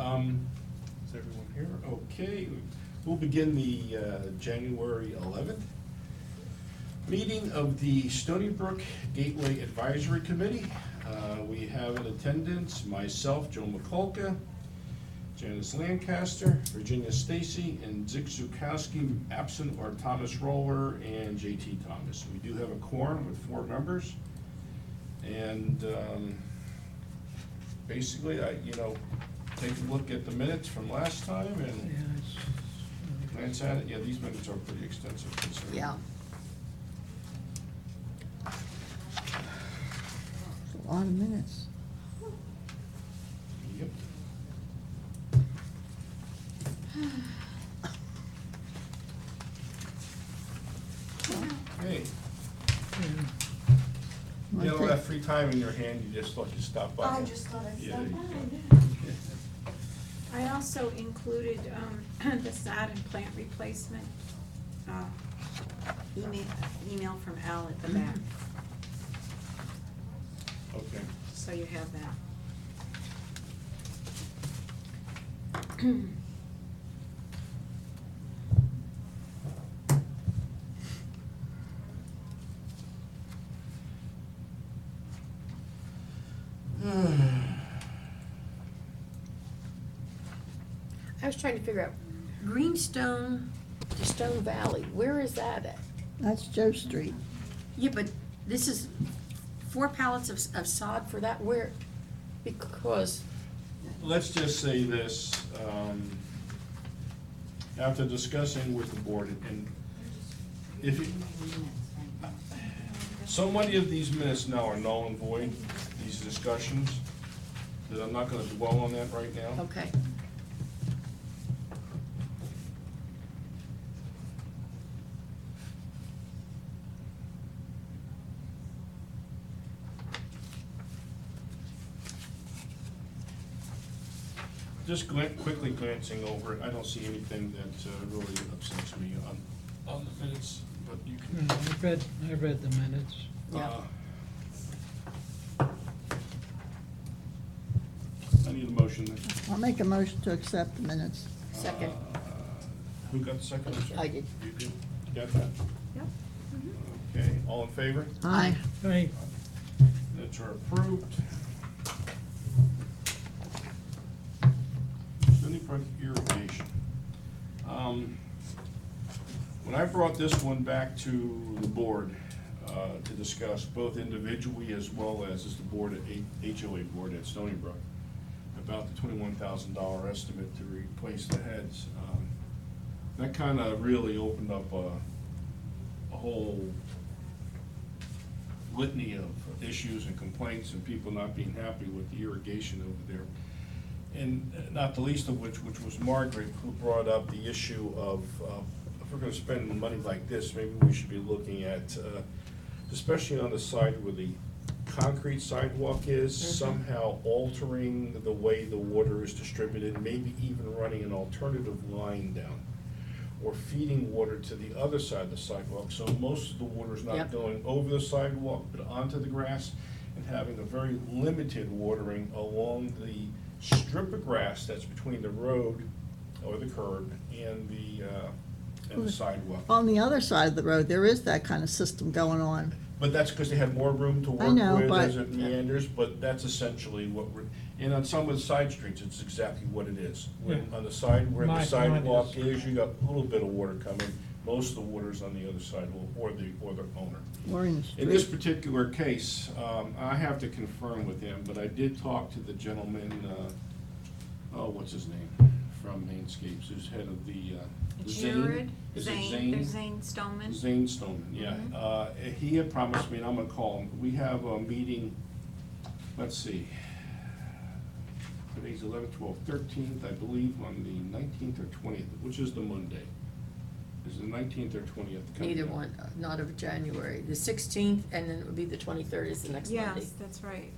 Is everyone here? Okay, we'll begin the January 11th meeting of the Stoneybrook Gateway Advisory Committee. We have in attendance myself, Joe McCulca, Janice Lancaster, Virginia Stacy, and Zig Zukowski, absent are Thomas Roller and JT Thomas. We do have a quorum with 4 members. And basically, take a look at the minutes from last time and glance at it. Yeah, these minutes are pretty extensive. Yeah. A lot of minutes. Yep. Hey. You know, that free time in your hand, you just thought you'd stop by. I just thought I'd Yeah, stop there you by. I also included the sod and plant replacement email from Al at the back, go. Okay. so you have that. I was trying to figure out, Greenstone to Stone Valley, where is that at? That's Joe Street. Yeah, but this is 4 pallets of sod for that, where, because, Let's just say this, after discussing with the board, and if you, so many of these minutes now are null and void, these discussions, that I'm not gonna dwell on that right now. okay. Just quickly glancing over it, I don't see anything that really upsets me on the minutes, but you can. I read the minutes. Yeah. I need a motion then. I'll make a motion to accept the minutes. Second. Who got the second? I'm sorry. I did. You did? You got that? Yep. Okay, all in favor? Aye. Hey, Minutes are approved. Stoneybrook irrigation. When I brought this one back to the board to discuss, both individually as well as the board at HOA board at Stoneybrook, about the $21,000 estimate to replace the heads, that kind of really opened up a whole litany of issues and complaints and people not being happy with the irrigation over there. And not the least of which was Margaret, who brought up the issue of, if we're gonna spend money like this, maybe we should be looking at, especially on the side where the concrete sidewalk is, somehow altering the way the water is distributed, maybe even running an alternative line down, or feeding water to the other side of the sidewalk, so most of the water is not Yep. going over the sidewalk, but onto the grass, and having a very limited watering along the strip of grass that's between the road or the curb and the sidewalk. On the other side of the road, there is that kind of system going on. But that's because they had more room to I work know, with but- as it meanders, but that's essentially what we're, and on some of the side streets, it's exactly what it is. When, Yeah. on the side where the Mine sidewalk is. is, you got a little bit of water coming, most of the water's on the other side, or the owner. Or in the In this street. particular case, I have to confirm with him, but I did talk to the gentleman, what's his name, from Mainscapes, who's head of the, Zane? Jared, Is it Zane, there's Zane Stoneman. Zane Stoneman, yeah. He had promised me, and I'm gonna call him, we have a meeting, let's see, today's 11th, 12th, 13th, I believe, on the 19th or 20th, which is the Monday. Is the 19th or 20th coming Neither up? one, not of January. The 16th, and then it would be the 23rd is the next Monday. Yes, that's right.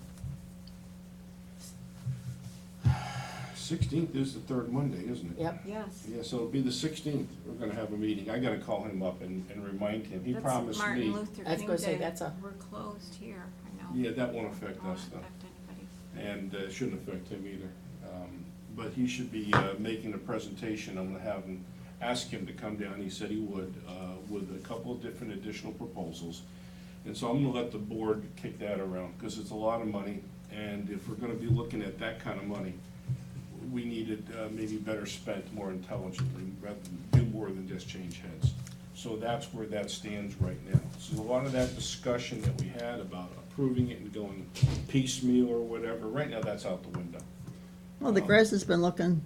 16th is the third Monday, isn't it? Yep. Yes. Yeah, so it'll be the 16th, we're gonna have a meeting. I gotta call him up and remind him. He That's promised me. Martin Luther I was King gonna say, Day. that's a- We're closed here, I know. Yeah, that won't affect Won't us though. affect anybody. And shouldn't affect him either. But he should be making a presentation. I'm gonna have him, ask him to come down, he said he would, with a couple of different additional proposals. And so I'm gonna let the board kick that around, because it's a lot of money, and if we're gonna be looking at that kind of money, we need it maybe better spent more intelligently, rather than do more than just change heads. So that's where that stands right now. So a lot of that discussion that we had about approving it and going piecemeal or whatever, right now that's out the window. Well, the grass has been looking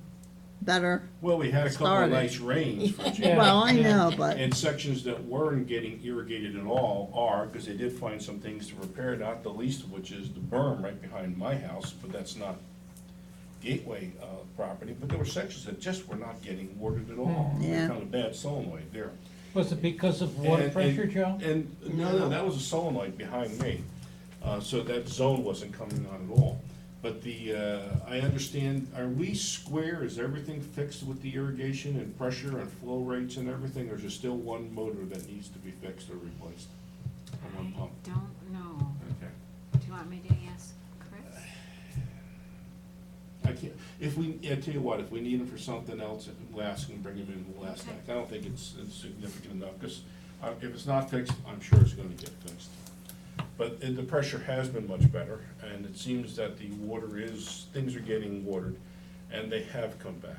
better. Well, we had a couple of Started. nice rains for January. Well, I know, but, And sections that weren't getting irrigated at all are, because they did find some things to repair, not the least of which is the berm right behind my house, but that's not Gateway property, but there were sections that just were not getting watered at all. Yeah. Kind of bad solenoid there. Was it because of water And- pressure, Joe? And, no, that was a solenoid behind me, so that zone wasn't coming on at all. But I understand, are we square, is everything fixed with the irrigation and pressure and flow rates and everything, or is there still one motor that needs to be fixed or replaced? Or one pump? Don't know. Okay. Do you want me to ask Chris? I can't, I tell you what, if we need him for something else, we'll ask him, bring him in, we'll ask Okay. that. I don't think it's significant enough, because if it's not fixed, I'm sure it's gonna get fixed. But the pressure has been much better, and it seems that the water things are getting watered, and they have come back.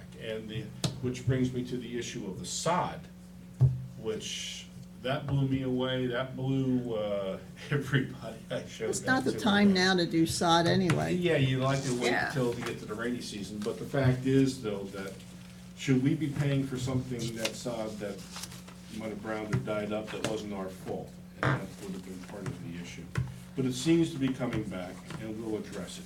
Which brings me to the issue of the sod, which, that blew me away, that blew everybody I showed it's that not the to. time now to do sod anyway. Yeah, you like to wait Yeah. until you get to the rainy season, but the fact is, though, that should we be paying for something that sod that might have browned or died up that wasn't our fault? And that would have been part of the issue. But it seems to be coming back, and we'll address it.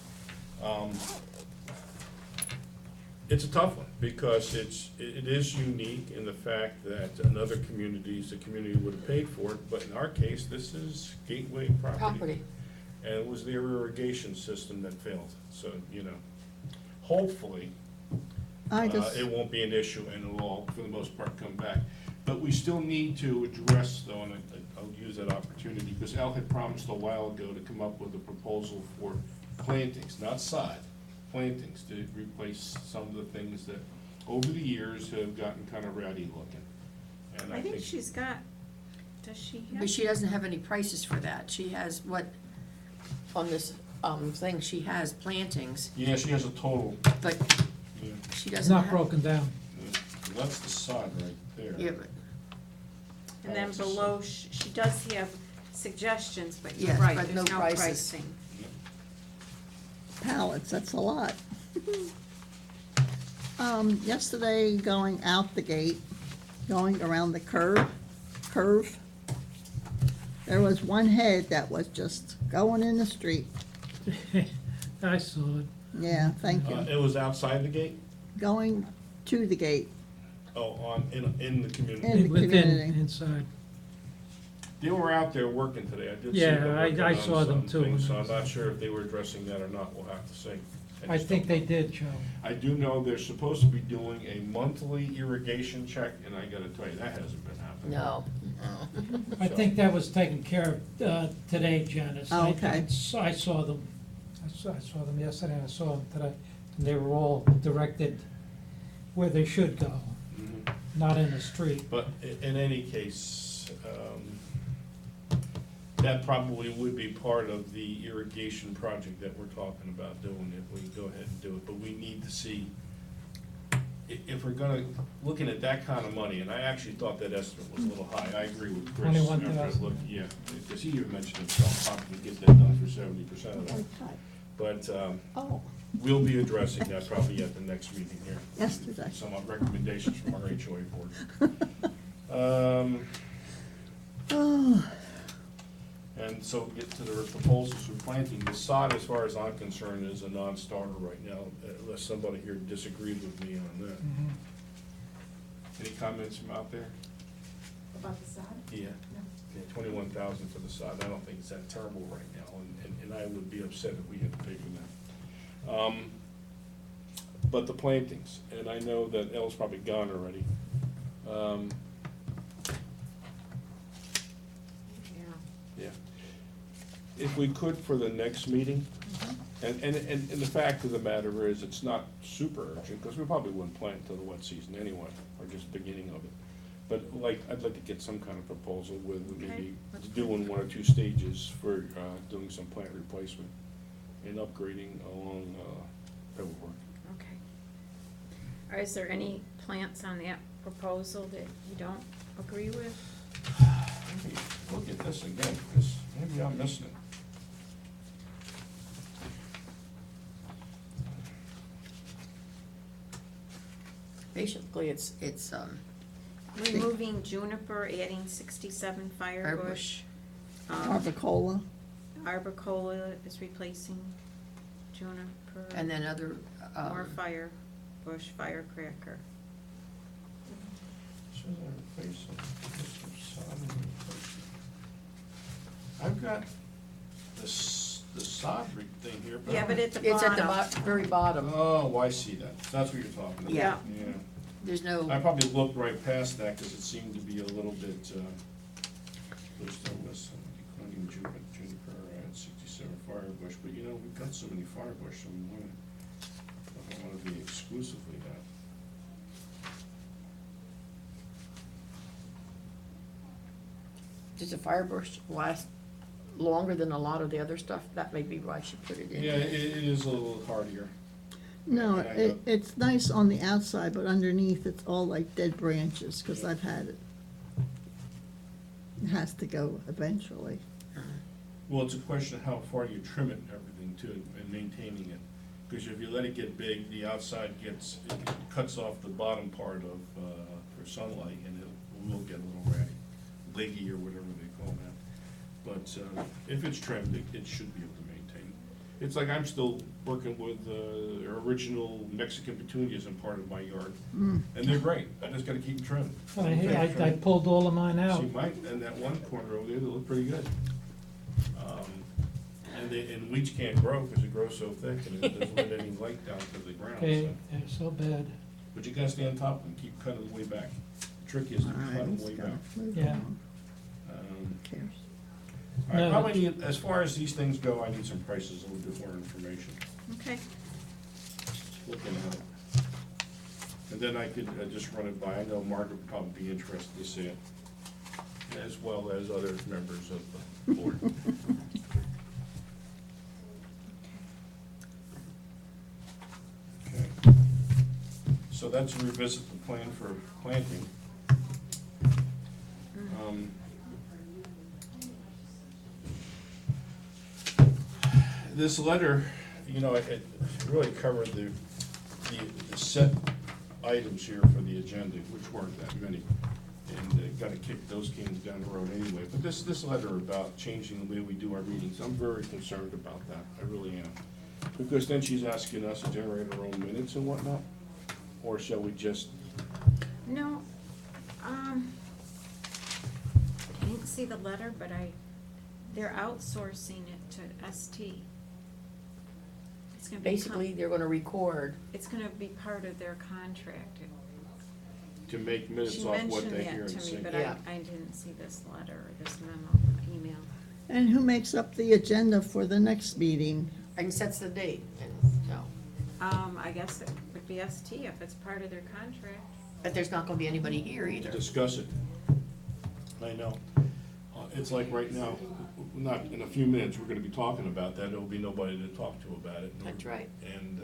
It's a tough one, because it is unique in the fact that in other communities, the community would have paid for it, but in our case, this is Gateway Property. and it was their irrigation system that failed. So, hopefully, it won't be an issue and it'll all, for the most part, come back. But we still need to address, though, and I'll use that opportunity, because Al had promised a while ago to come up with a proposal for plantings, not sod, plantings, to replace some of the things that, over the years, have gotten kind of ratty looking. And I think she's got, does she have? But she doesn't have any prices for that. She has on this, thing, she has plantings, Yeah, she has a total, but yeah, she It's doesn't have. not broken down. that's the sod right there. Yeah, but, And then below, she does have suggestions, but you're Yes, right, but there's no no prices. pricing. Pallets, that's a lot. Yesterday, going out the gate, going around the curve, there was one head that was just going in the street. I saw it. Yeah, thank you. It was outside the gate? Going to the gate. Oh, in the community. In the Within, community. inside. They were out there working today, I did see Yeah, them working I on saw them some too. things, so I'm not sure if they were addressing that or not, we'll have to see. I just think don't they know. did, Joe. I do know they're supposed to be doing a monthly irrigation check, and I gotta tell you, that hasn't been happening. no. I think that was taken care of today, Janice. Oh, okay. I saw them. I saw them yesterday, I saw them today. And they were all directed where they should go, Mhm. not in the street. But in any case, that probably would be part of the irrigation project that we're talking about doing, if we go ahead and do it. But we need to see, if we're gonna, looking at that kind of money, and I actually thought that estimate was a little high, I agree with Chris. 21,000. After I looked, yeah, because he even mentioned himself, probably get that done for 70% of that. But, Oh, we'll be addressing that probably at the next meeting here. Yesterday. Some recommendations from our HOA board. oh, And so get to the proposals for planting. The sod, as far as I'm concerned, is a non-starter right now, unless somebody here disagrees with me on that. Mhm. Any comments from out there? About the sod? Yeah. No. Yeah, 21,000 for the sod, I don't think it's that terrible right now, and I would be upset if we had to pay for that. But the plantings, and I know that Elle's probably gone already. Yeah. Yeah. If we could, for the next meeting, And the fact of the matter is, it's not super urgent, because we probably wouldn't plant until the wet season anyway, or just beginning of it. But I'd like to get some kind of proposal with maybe that's doing 1 or 2 stages for, doing some plant replacement and upgrading along, Pebblebrook. Okay. Is there any plants on that proposal that you don't agree with? Maybe look at this again, because maybe I'm missing it. Basically, it's, Removing juniper, adding 67 firebush. Arbicola. Arbicola is replacing juniper. and then other, More firebush, firecracker. So they're replacing, I've got the sod thing here, but. Yeah, but at the it's at the bottom. very bottom. Oh, I see that. That's what you're talking about. Yeah. Yeah. There's no, I probably looked right past that because it seemed to be a little bit, there's still this, declining juniper at 67 firebush, but we've got so many firebush, so I don't want to be exclusively that. does the firebush last longer than a lot of the other stuff? That may be why she put it in. Yeah, it is a little hardier. No, And I know- it's nice on the outside, but underneath it's all like dead branches, because I've had it. It has to go eventually. Well, it's a question of how far you trim it and everything too, and maintaining it. Because if you let it get big, the outside it cuts off the bottom part of, for sunlight, and it will get a little ratty, leggy or whatever they call that. But if it's trimmed, it should be able to maintain. It's like I'm still working with original Mexican petunias in part of my yard, and they're great. I just gotta keep them trimmed. I pulled all of mine out. See, and that one corner over there, they look pretty good. And weeds can't grow because it grows so thick and it doesn't let any light down to the ground. Okay, So. they're so bad. But you gotta stay on top of them, keep cutting them way back. The trick is to All cut right, them let's way go. back. Move Yeah. on. Um, Cares. I No, probably need, as far as these things go, I need some prices, a little bit more information, Okay. looking at it. And then I could just run it by, I know Margaret would probably be interested to see it, as well as other members of the board. Okay. So that's a revisit the plan for planting. Um, This letter, it really covered the set items here for the agenda, which weren't that many. And gotta kick those cans down the road anyway. But this letter about changing the way we do our meetings, I'm very concerned about that, I really am. Because then she's asking us to generate our own minutes and whatnot, or shall we just, No, I didn't see the letter, but they're outsourcing it to ST. It's gonna be Basically, they're gonna record. it's gonna be part of their contract. to make minutes She off what mentioned they hear that and to see? me, but Yeah. I didn't see this letter or this memo, email. And who makes up the agenda for the next meeting? And sets the date, and, no. I guess it would be ST if it's part of their contract. But there's not gonna be anybody here To either. discuss it. I know. It's like right now, not in a few minutes, we're gonna be talking about that, there'll be nobody to talk to about it. That's right. And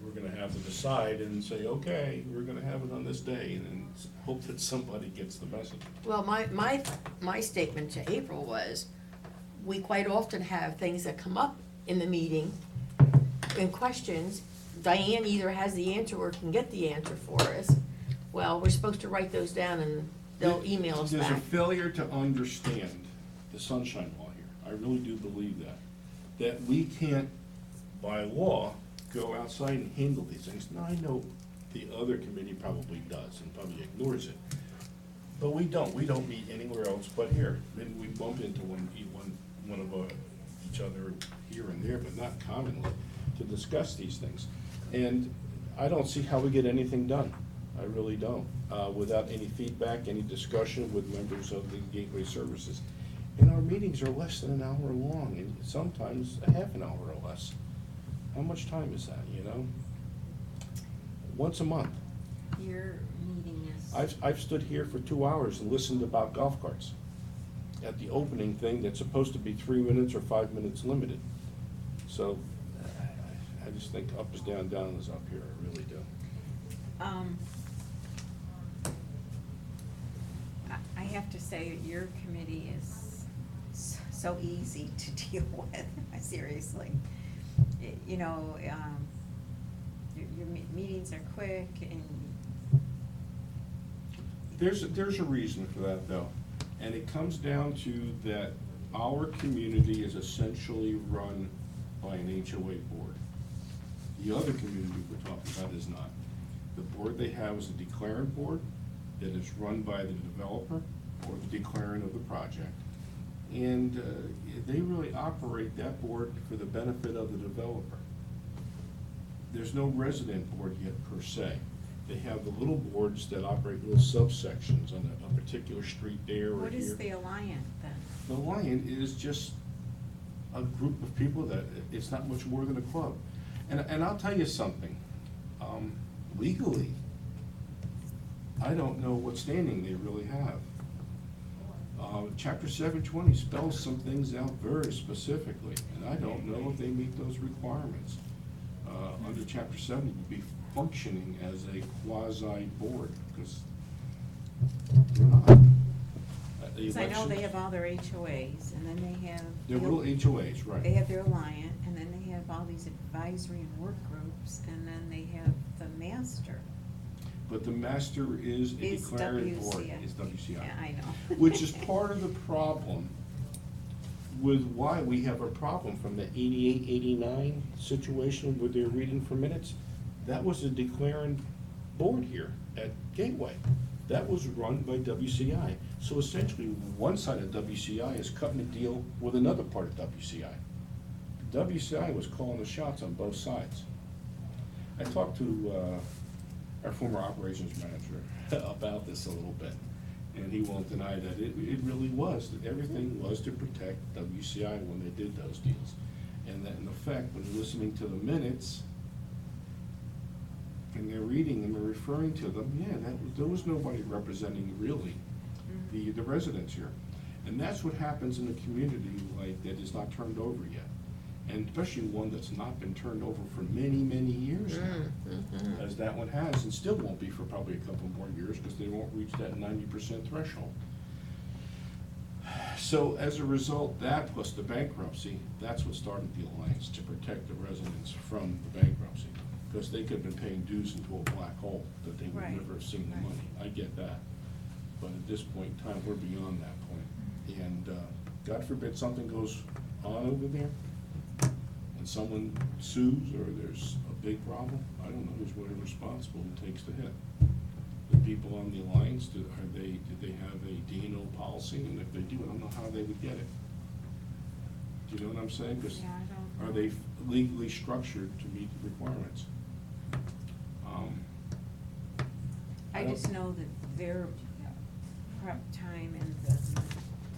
we're gonna have to decide and say, okay, we're gonna have it on this day, and then hope that somebody gets the message. Well, my statement to April was, we quite often have things that come up in the meeting, and questions. Diane either has the answer or can get the answer for us. Well, we're supposed to write those down and they'll email us There's a back. failure to understand the sunshine law here. I really do believe that. That we can't, by law, go outside and handle these things. Now, I know the other committee probably does and probably ignores it. But we don't. We don't meet anywhere else but here. Maybe we bump into one of each other here and there, but not commonly, to discuss these things. And I don't see how we get anything done. I really don't, without any feedback, any discussion with members of the Gateway Services. And our meetings are less than an hour long, and sometimes a half an hour or less. How much time is that, you know? Once a month. Your meeting is. I've stood here for 2 hours and listened about golf carts at the opening thing that's supposed to be 3 minutes or 5 minutes limited. So I just think up is down, down is up here, I really do. I have to say, your committee is so easy to deal with, seriously. You know, your meetings are quick and. There's a reason for that though, and it comes down to that our community is essentially run by an HOA board. The other community we're talking about is not. The board they have is a declarant board that is run by the developer or the declarant of the project. And they really operate that board for the benefit of the developer. There's no resident board yet per se. They have the little boards that operate little subsections on a particular street there or here. What is the Alliant then? The Lion is just a group of people that, it's not much more than a club. And I'll tell you something, legally, I don't know what standing they really have. Chapter 720 spells some things out very specifically, and I don't know if they meet those requirements. Under Chapter 7, you'd be functioning as a quasi-board, because they're not. Because I know they have all their HOAs, and then they have. They're little HOAs, right. They have their Alliant, and then they have all these advisory and work groups, and then they have the master. But the master is a Is declaring board, WCI. is WCI. Yeah, I know. Which is part of the problem with why we have a problem from the 88, 89 situation where they're reading for minutes. That was a declaring board here at Gateway. That was run by WCI. So essentially, one side of WCI is cutting a deal with another part of WCI. WCI was calling the shots on both sides. I talked to our former operations manager about this a little bit, and he won't deny that it really was, that everything was to protect WCI when they did those deals. And that in effect, when you're listening to the minutes, and they're reading them and referring to them, yeah, there was nobody representing really the residents here. And that's what happens in a community like that is not turned over yet. And especially one that's not been turned over for many, many years now, as that one has, and still won't be for probably a couple more years, because they won't reach that 90% threshold. So as a result, that plus the bankruptcy, that's what started the alliance, to protect the residents from the bankruptcy. Because they could have been paying dues into a black hole that they would Right. never have seen the Right. money. I get that. But at this point in time, we're beyond that point. And God forbid something goes on over there, and someone sues, or there's a big problem, I don't know who's really responsible and takes the hit. The people on the alliance, did they have a D&O policy? And if they do, I don't know how they would get it. Do you know what I'm saying? 'Cause Yeah, I don't are know. they legally structured to meet the requirements? I just know that their prep time and the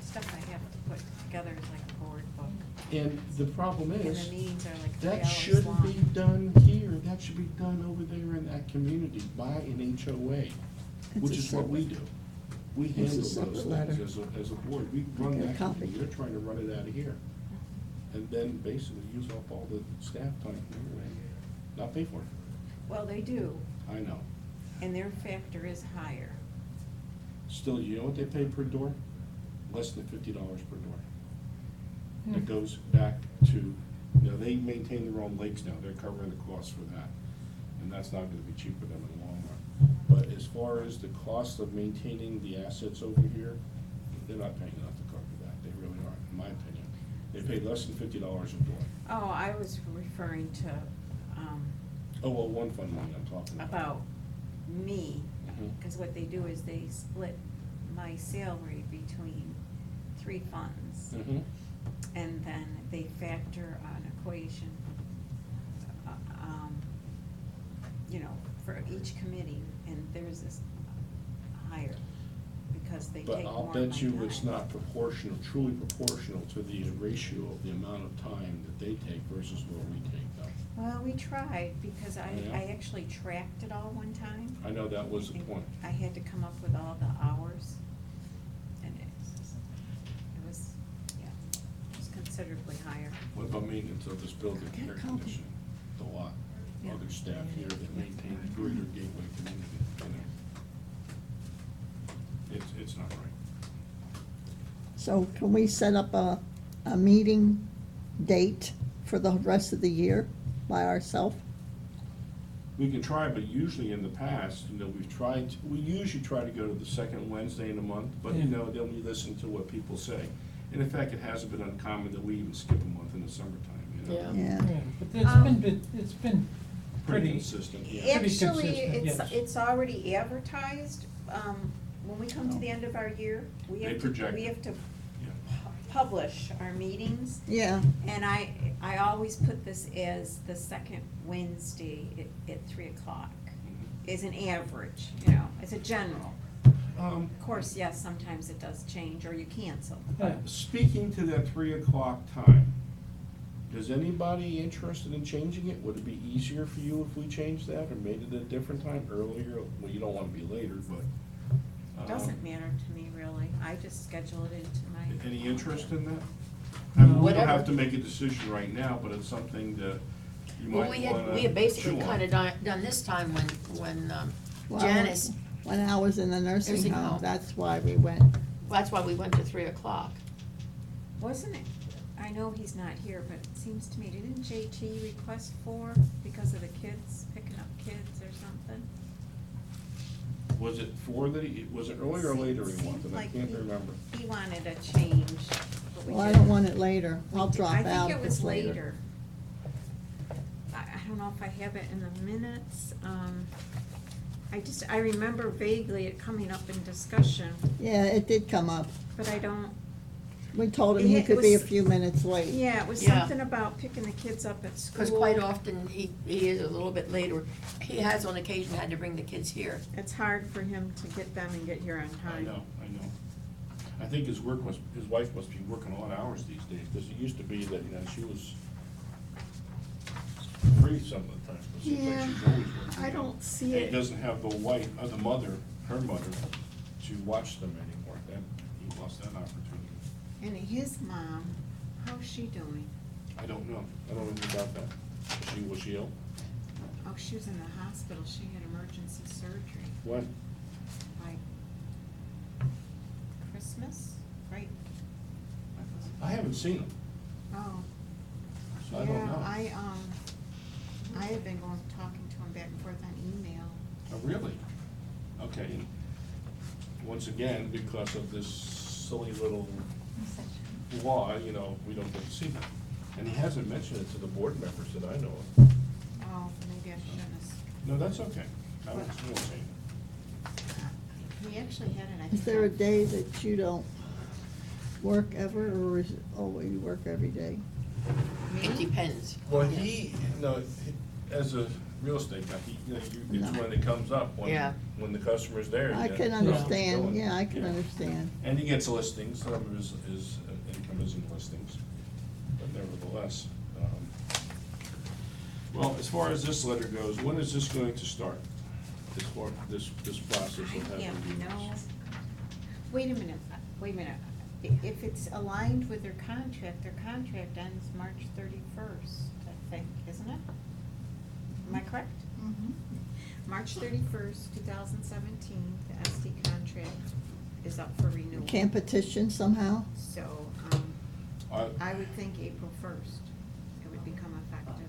stuff I have to put together is like a board book. And the problem And is, the meetings are like 3 that hours shouldn't long. be done here, that should be done over there in that community by an HOA, which is what we do. We It's a handle those separate things letter. as a board, we run Okay, that copy. company, you're trying to run it out of here. And then basically use up all the staff time, not pay for it. Well, they do, I know. and their factor is higher. Still, you know what they pay per door? Less than $50 per door. It goes back to, they maintain their own lakes now, they're covering the cost for that. And that's not gonna be cheap for them in the long run. But as far as the cost of maintaining the assets over here, they're not paying enough to cover that, they really aren't, in my opinion. They pay less than $50 a door. Oh, I was referring to, Oh, well, one fund money I'm talking about me, Mhm. because what they do is they split my salary between 3 funds. Mm-hmm. And then they factor an equation, for each committee, and theirs is higher, because they But take more I'll of my bet you it's time. not proportional, truly proportional to the ratio of the amount of time that they take versus what we take, though. Well, we tried, because I Yeah. actually tracked it all one time. I know that was the And point. I had to come up with all the hours, and it was, yeah, it was considerably higher. What about maintenance of this building, Okay, air copy. conditioning, the lot, Yeah. other staff here that maintain the greater Gateway community, you know? It's not right. So can we set up a meeting date for the rest of the year by ourselves? We can try, but usually in the past, you know, we usually try to go to the second Wednesday in the month, but you Yeah. know, then we listen to what people say. And in fact, it hasn't been uncommon that we even skip a month in the summertime, you know? Yeah. Yeah. Yeah, but it's been Pretty pretty, consistent, yeah. Pretty Actually, consistent, yes. it's already advertised. When we come to the end of our year, we They have to, project we it. have to Yeah. publish our meetings. Yeah, And I always put this as the second Wednesday at 3:00, Mhm. as an average, you know, as a general. Um, Of course, yes, sometimes it does change, or you cancel. yeah. Speaking to that 3:00 time, is anybody interested in changing it? Would it be easier for you if we changed that or made it a different time, earlier? Well, you don't wanna be later, but. It doesn't matter to me, really. I just schedule it into my. Any interest in that? I mean, we don't Whatever. have to make a decision right now, but it's something that you Well, might wanna we had basically chew on. kinda done this time when well, Janice, when I was in the nursing Nursing home, home. that's why we went. that's why we went to 3:00. Wasn't it, I know he's not here, but it seems to me, didn't JT request 4 because of the kids, picking up kids or something? Was it was it earlier or later he Seemed wanted? I like can't he- remember. He wanted a change, but we Well, I didn't. don't want it later. I'll drop out I think if it was it's later. I don't know if I have it in the minutes. I remember vaguely it coming up in discussion, Yeah, it did come up. but I don't, We told him he It could be a was- few minutes late. yeah, it was Yeah. something about picking the kids up at school. Because quite often, he is a little bit later. He has on occasion had to bring the kids here. It's hard for him to get them and get here on I time. know. I think his wife must be working odd hours these days, because it used to be that, you know, she was free some of the time, but it seems like Yeah, she's always working. I don't see And he it. doesn't have the her mother, to watch them anymore. He lost that opportunity. And his mom, how's she doing? I don't know anything about that. Was she ill? Oh, she was in the hospital. She had emergency surgery. When? Like Christmas, right? I haven't seen him, Oh. so I don't know. Yeah, I have been talking to him back and forth on email. Oh, really? Okay, and once again, because of this silly little law, you know, we don't get to see him. And he hasn't mentioned it to the board members that I know of. Oh, maybe I shouldn't have. No, that's okay. I won't say it. He actually had it, I think. Is there a day that you don't work ever, or is it always work every day? It depends. Well, as a real estate guy, it's No. when it comes up, Yeah. when the customer's there. I you can know, understand, going. yeah, I can understand. And he gets listings, some of his income is in listings, but nevertheless. Well, as far as this letter goes, when is this going to start? This process of having Yeah, meetings? Wait a minute. If it's aligned with their contract ends March 31st, I think, isn't it? Am I correct? March 31st, 2017, the SD contract is up for renewal. Can't petition somehow? So, I- I would think April 1st, it would become effective.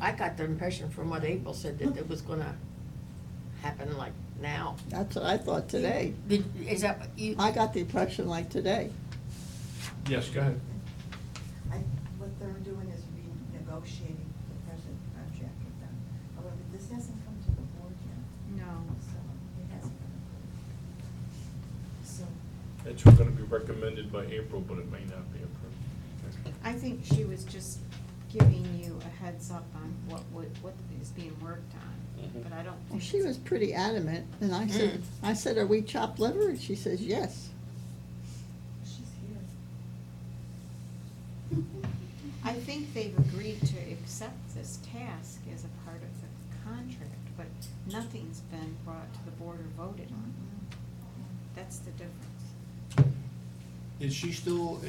I got the impression from what April said that it was gonna happen like now. That's what I thought today. Is that what you? I got the impression like today. Yes, go ahead. What they're doing is renegotiating the present contract with them. However, this hasn't come to the board yet, No. so it hasn't come. So, It's gonna be recommended by April, but it may not be approved. Okay. I think she was just giving you a heads up on what is being worked on, Mhm. but I don't Well, think. she was pretty adamant, and I said, are we chopped liver? And she says, yes. she's here. I think they've agreed to accept this task as a part of the contract, but nothing's been brought to the board or voted on. That's the difference. Is she still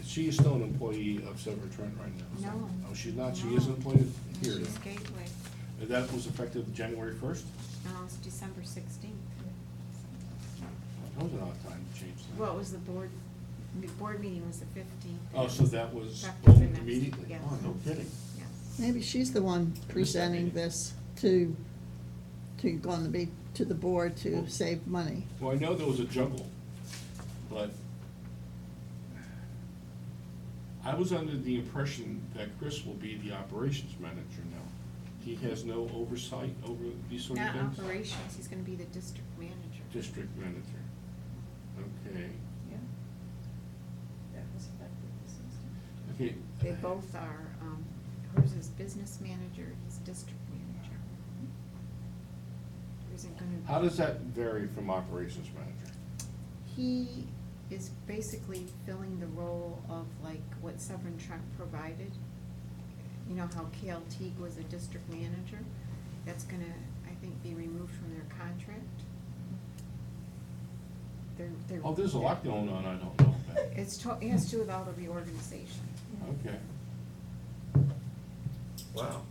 she is still an employee of Severn Trent right now? No. Oh, she's not, she No. is an employee here She's now. Gateway. And that was effective January first? No, it's December 16th. That was an odd time to change that. Well, it was the board meeting was the 15th. Oh, so that was Effective the boom next- immediately? yes. Oh, no kidding. Yes. Maybe she's the one presenting this to gonna be to the board to save money. Well, I know there was a juggle, but I was under the impression that Chris will be the operations manager now. He has no oversight over these sort of Not things? operations, he's gonna be the district manager. District manager. Okay, Yeah. That was effective the 16th. okay. They both are, hers is business manager, he's district manager. There isn't gonna be. How does that vary from operations manager? He is basically filling the role of like what Severn Trent provided. You know how K.L. Teague was a district manager? That's gonna, I think, be removed from their contract. They're. Oh, there's a lot going on I don't know about. It has to do with all the reorganization. Okay. Wow.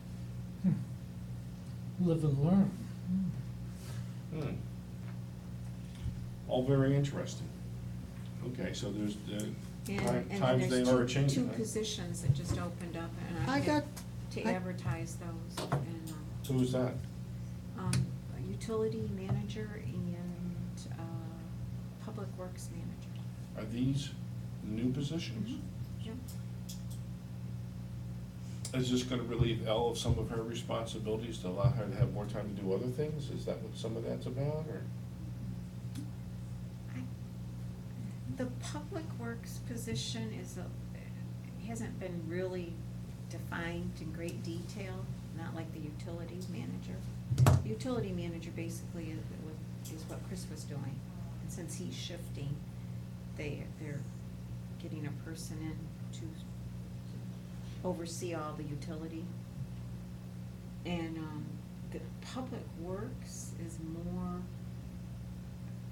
Live and learn. Hmm. All very interesting. Okay, so there's the And then times they there's are two changing. huh? positions that just opened up, and I I got- had to I- advertise those, and, Who's that? a utility manager and, public works manager. Are these new positions? Yep. Is this gonna relieve Elle of some of her responsibilities to allow her to have more time to do other things? Is that what some of that's about, or? The public works position hasn't been really defined in great detail, not like the utility manager. The utility manager basically is what Chris was doing, and since he's shifting, they're getting a person in to oversee all the utility. And, the public works is more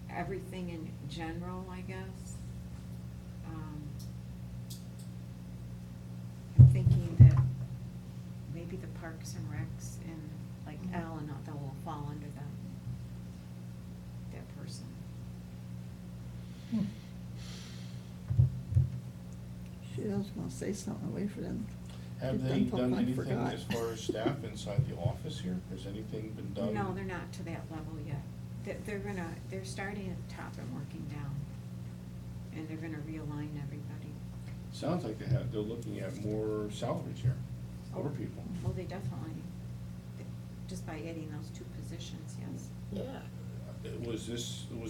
everything in general, I guess. I'm thinking that maybe the Parks and Recs and like Al and that will fall under that person. She was gonna say something, wait for them. Have Get they them done talking, I anything forgot. as far as staff inside the office here? Has anything been done? No, they're not to that level yet. They're starting at the top and working down. And they're gonna realign everybody. Sounds like they're looking at more salaries here, more people. Well, they definitely, just by adding those two positions, yes. Yeah. Was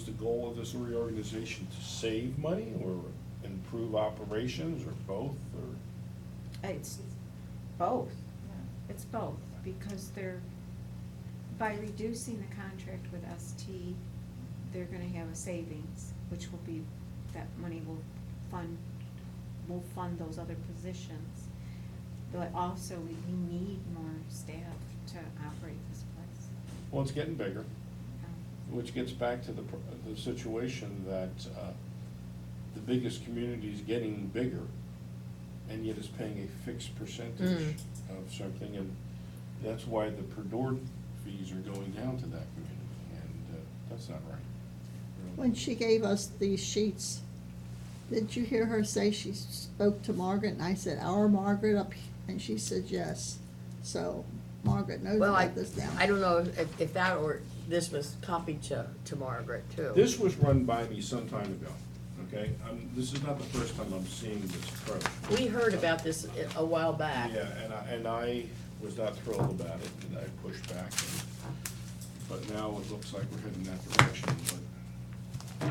the goal of this reorganization to save money or improve operations or both, or? It's both. Yeah. It's both, because by reducing the contract with ST, they're gonna have a savings, which will be, that money will fund those other positions. But also, we need more staff to operate this place. Well, it's getting bigger, which gets back to the situation that the biggest community is getting bigger, and yet is paying a fixed percentage of something, and that's why the per door fees are going down to that community, and that's not right. When she gave us these sheets, did you hear her say she spoke to Margaret? And I said, our Margaret up, and she said yes. So Margaret knows Well, about this now. I don't know if that or this was copied to Margaret too. This was run by me some time ago, okay? This is not the first time I'm seeing this approach. We heard about this a while back. Yeah, and I was not thrilled about it, and I pushed back, but now it looks like we're heading that direction, but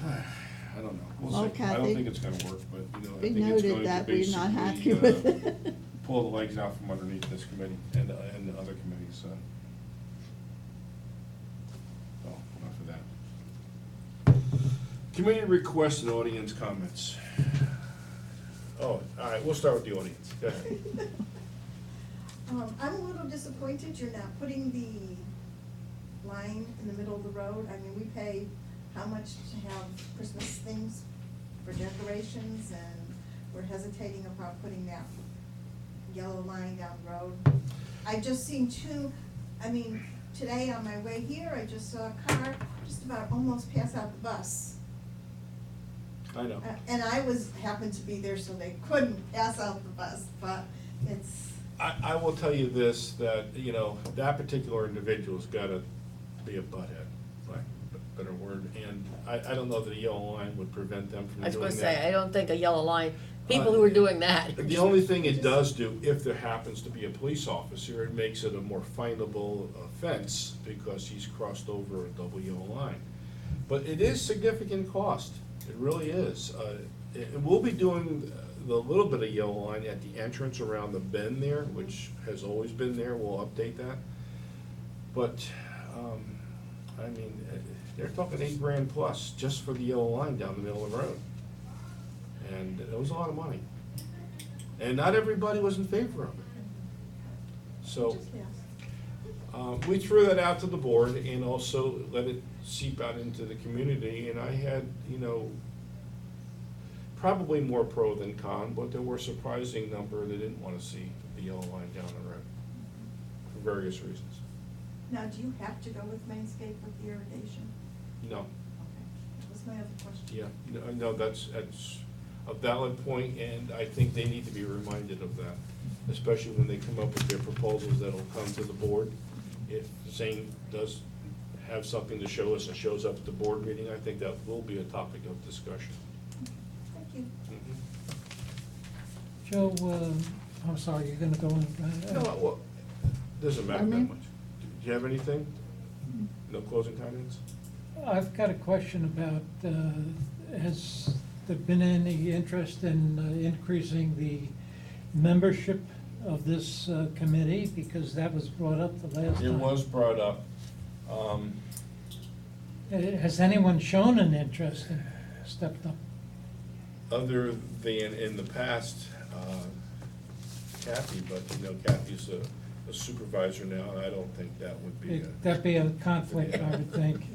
I don't know. We'll Well, see. I don't Kathy, think it's gonna work, but, you know, I We think it's going noted to that we're not happy basically, with it. pull the legs out from underneath this committee and the other committees, so. Well, enough of that. Committee requests and audience comments. Oh, all right, we'll start with the audience. Go ahead. I'm a little disappointed you're not putting the line in the middle of the road. I mean, we pay how much to have Christmas things for decorations, and we're hesitating about putting that yellow line down the road. I just seen today on my way here, I just saw a car just about almost pass out the bus. I know. And happened to be there, so they couldn't pass out the bus, but it's, I will tell you this, that, that particular individual's gotta be a butthead, like, better word, and I don't know that a yellow line would prevent them from I was doing gonna that. say, I don't think a yellow line, people who are doing that. The only thing it does do, if there happens to be a police officer, it makes it a more findable offense because he's crossed over a double yellow line. But it is significant cost, it really is. We'll be doing the little bit of yellow line at the entrance around the bend there, which has always been there, we'll update that. But, they're talking $8,000 plus just for the yellow line down the middle of the road. And it was a lot of money. And not everybody was in favor of it. So, just yes. we threw that out to the board and also let it seep out into the community, and I had, probably more pro than con, but there were a surprising number that didn't wanna see the yellow line down the road, for various reasons. Now, do you have to go with Mainscape with the irrigation? No, Okay, that was my other question. yeah, no, that's a valid point, and I think they need to be reminded of that, especially when they come up with their proposals that'll come to the board. If Zane does have something to show us and shows up at the board meeting, I think that will be a topic of discussion. Thank you. Mhm. Joe, I'm sorry, you're gonna go in? No, well, doesn't matter I that mean- much. Do you have anything? No closing comments? I've got a question about, has there been any interest in increasing the membership of this committee? Because that was brought up the last time. It was brought up. Has anyone shown an interest and stepped up? Other than in the past, Kathy, but Kathy's a supervisor now, and I don't think that would be. That'd be a conflict, I would think.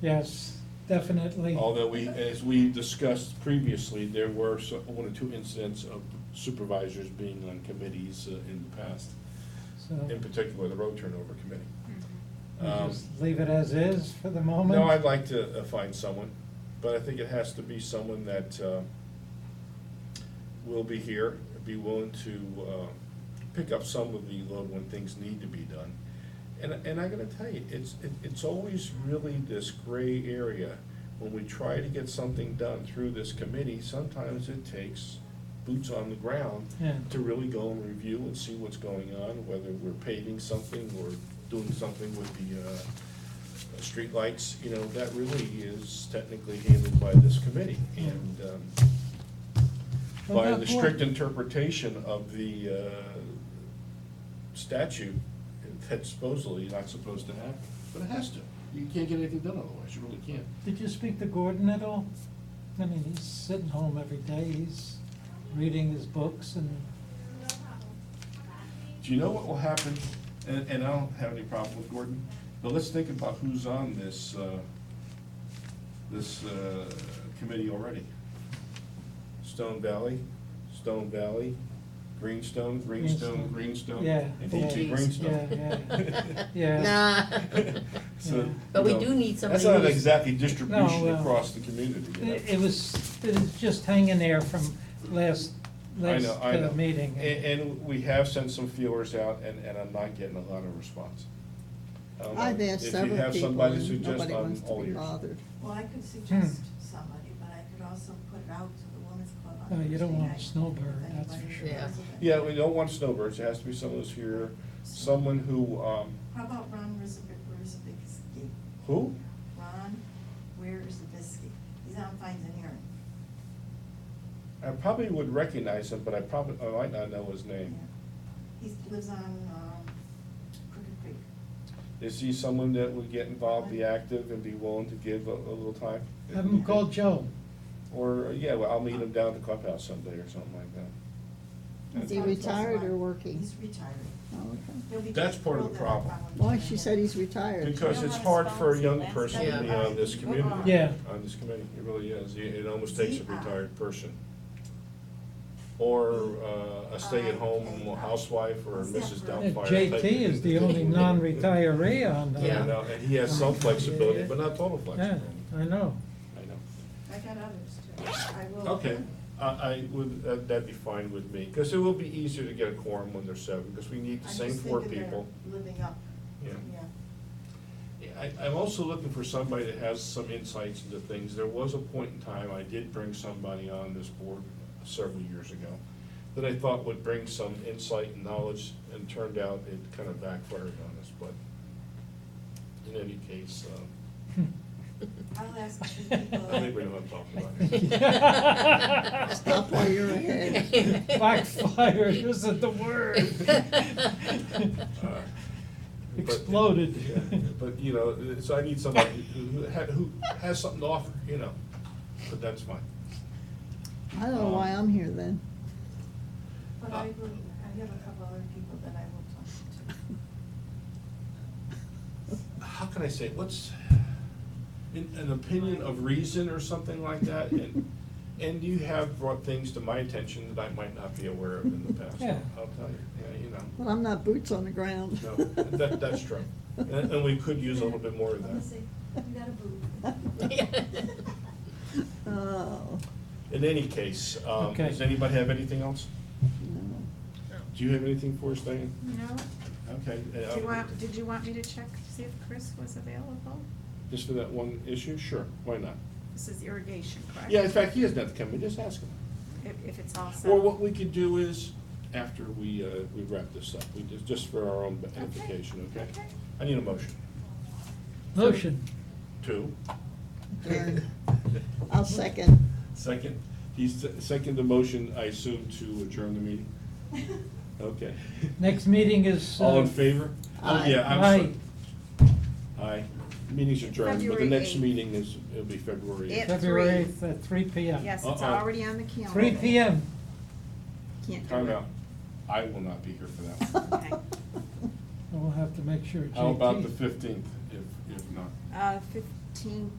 Yes, definitely. Although as we discussed previously, there were one or two incidents of supervisors being on committees in the past, So, in particular, the road turnover committee. we'll just leave it as is for the moment? No, I'd like to find someone, but I think it has to be someone that will be here, be willing to pick up some of the load when things need to be done. And I gotta tell you, it's always really this gray area. When we try to get something done through this committee, sometimes it takes boots on the ground Yeah. to really go and review and see what's going on, whether we're paving something or doing something with the streetlights, that really is technically handled by this committee. And What by about the board? strict interpretation of the statute, that's supposedly not supposed to happen, but it has to. You can't get anything done otherwise, you really can't. Did you speak to Gordon at all? I mean, he's sitting home every day, he's reading his books and, Do you know what will happen? And I don't have any problem with Gordon, but let's think about who's on this committee already. Stone Valley, Greenstone, Greenstone, yeah. and yeah, DT Greenstone. Yeah. Nah. So, Yeah. But we you know, do need somebody That's not who's- exactly distribution No, well, across the community. It was just hanging there from last I know. meeting. And we have sent some feelers out, and I'm not getting a lot of response. I've asked several If you have people somebody and suggest, nobody wants I'm to all be ears. bothered. Well, I could suggest somebody, but I could also put it out to the women's club on No, you don't Thursday want a night, snowbird, if that's for anybody sure. Yeah. knows of it. Yeah, we don't want snowbirds, it has to be someone who's here, someone who, How about Ron Rizabisky? who? Ron, where is the biscuit? He's on Fines and Hearing. I probably would recognize him, but I might not know his name. He lives on Crooked Creek. Is he someone that would get involved, be active, and be willing to give a little time? Have him call Joe. Or, yeah, well, I'll meet him down at the clubhouse someday or something like that. Is he retired or working? He's retired. Oh, okay. He'll be That's part of the thrilled that I problem. found Why, him. she said he's retired. Because You it's don't hard have for a spouses, young that's person to be Yeah. on this community. Yeah. On this committee, it really is. It almost takes a retired person. Or a stay-at-home housewife or Mrs. Yeah, Doubtfire. JT is the only non-retiree on the. Yeah. You know, and he has some flexibility, but not total Yeah, flexibility. I know. I know. I got others too. I will. Okay, I would, that'd be fine with me, because it will be easier to get a quorum when there's 7, because we need the I'm same just 4 thinking they're people. living up, Yeah. yeah. I'm also looking for somebody that has some insights into things. There was a point in time, I did bring somebody on this board several years ago that I thought would bring some insight and knowledge, and turned out it kind of backfired on us, but in any case, I'll ask the people. I think we know what I'm talking about. Stop while you're ahead. Backfire isn't the word. But- Exploded. Yeah, but, you know, so I need somebody who has something to offer, you know, but that's fine. I don't know why I'm here then. But I have a couple other people that I will talk to. How can I say, what's, an opinion of reason or something like that? And you have brought things to my attention that I might not be aware of in the past. Yeah. I'll tell you, yeah, you know. Well, I'm not boots on the ground. No, that's true. And we could use a little bit more of Let me that. see, you got a booth. Oh, In any case, Okay. does anybody have anything else? no. Do you have anything for us, Diane? No? Okay. Did you want me to check to see if Chris was available? Just for that one issue? Sure, why not? This is irrigation, correct? Yeah, in fact, he doesn't have to come, we just ask him. If it's all set. Or what we could do is, after we wrap this up, we just for our own edification, okay? Okay. I need a motion. Motion. 2. Adjourn. I'll second. Second, he's second the motion, I assume, to adjourn the meeting? Okay. Next meeting is. All in favor? Oh, Aye. yeah, I'm Aye. sorry. Aye. Meeting's adjourned, but the February next 8th. meeting it'll be February 8th. At February 3. 8th at 3 p.m. Yes, it's Uh-oh. already on the calendar. 3 p.m. Can't do Time it. out. I will not be here for that. Okay. We'll have to make sure. How about JT the 15th, if not? 15th,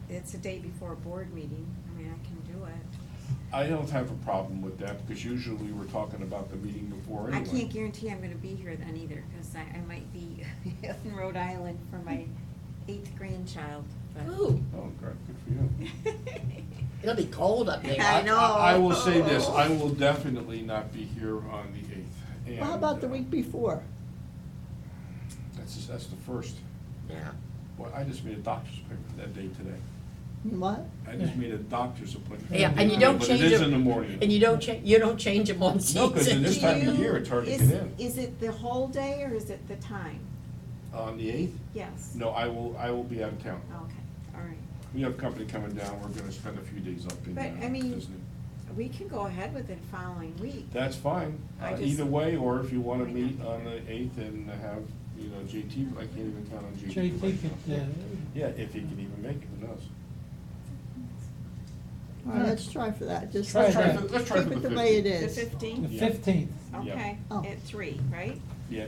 it's a day before a board meeting. I mean, I can do it. I don't have a problem with that, because usually we're talking about the meeting before I anyway. can't guarantee I'm gonna be here then either, because I might be in Rhode Island for my 8th grandchild, but. Ooh, Oh, great, good for you. it'll be cold up there. I know. I will say this, I will definitely not be here on the 8th. Well, how about the week before? That's the first. Yeah. Well, I just made a doctor's appointment that day today. What? I just made a doctor's appointment. Yeah, and you today, don't but change it is them. in the morning. And you don't change them on seats. No, 'cause in this Do time of you- year, it's hard to is- get in. Is it the whole day or is it the time? On the 8th? Yes. No, I will be out of town. Okay, all right. We have company coming down, we're gonna spend a few days up in But, I mean, Disney. We can go ahead with it following week. That's fine, I just- either way, or if you wanna Might meet not be on the here. 8th and have, you know, JT, but I can't even count on JT. JT right could, now. Yeah, if he can even make it, who knows? All right, let's try for that, just Try keep that. Let's try for it the the way it 15th. is. The The 15th? Yeah. 15th. Okay, Oh. at 3, right? Yeah,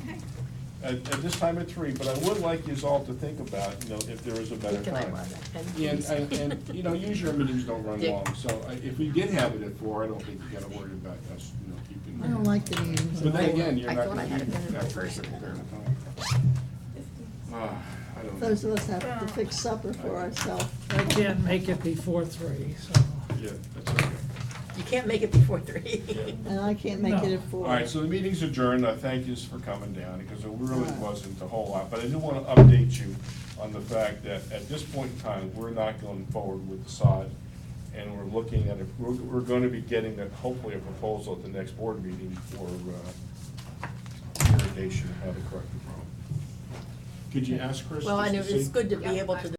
Okay. at this time at 3, but I would like you all to think about, you know, if there is a better Can I time. run that pen, Yeah, please? and, you know, usually our meetings don't run Dick. long, so if we did have it at 4, I don't think you gotta worry about us, you know, keeping. I don't like the meetings. But then again, you're I not thought gonna I had a be pen in my that purse. prepared at time. I don't know. Those of us have to fix supper for ourselves. I can't make it before 3, so. Yeah, that's okay. You can't make it before 3. Yeah. And I can't make it No. at 4. All right, so the meeting's adjourned. Thank you for coming down, because it really wasn't a whole lot. But I do want to update you on the fact that at this point in time, we're not going forward with the sod. And we're looking at, we're going to be getting, hopefully, a proposal at the next board meeting for irrigation, how to correct the problem. Could you ask Chris? Well, I just know, to it's see? good to be able to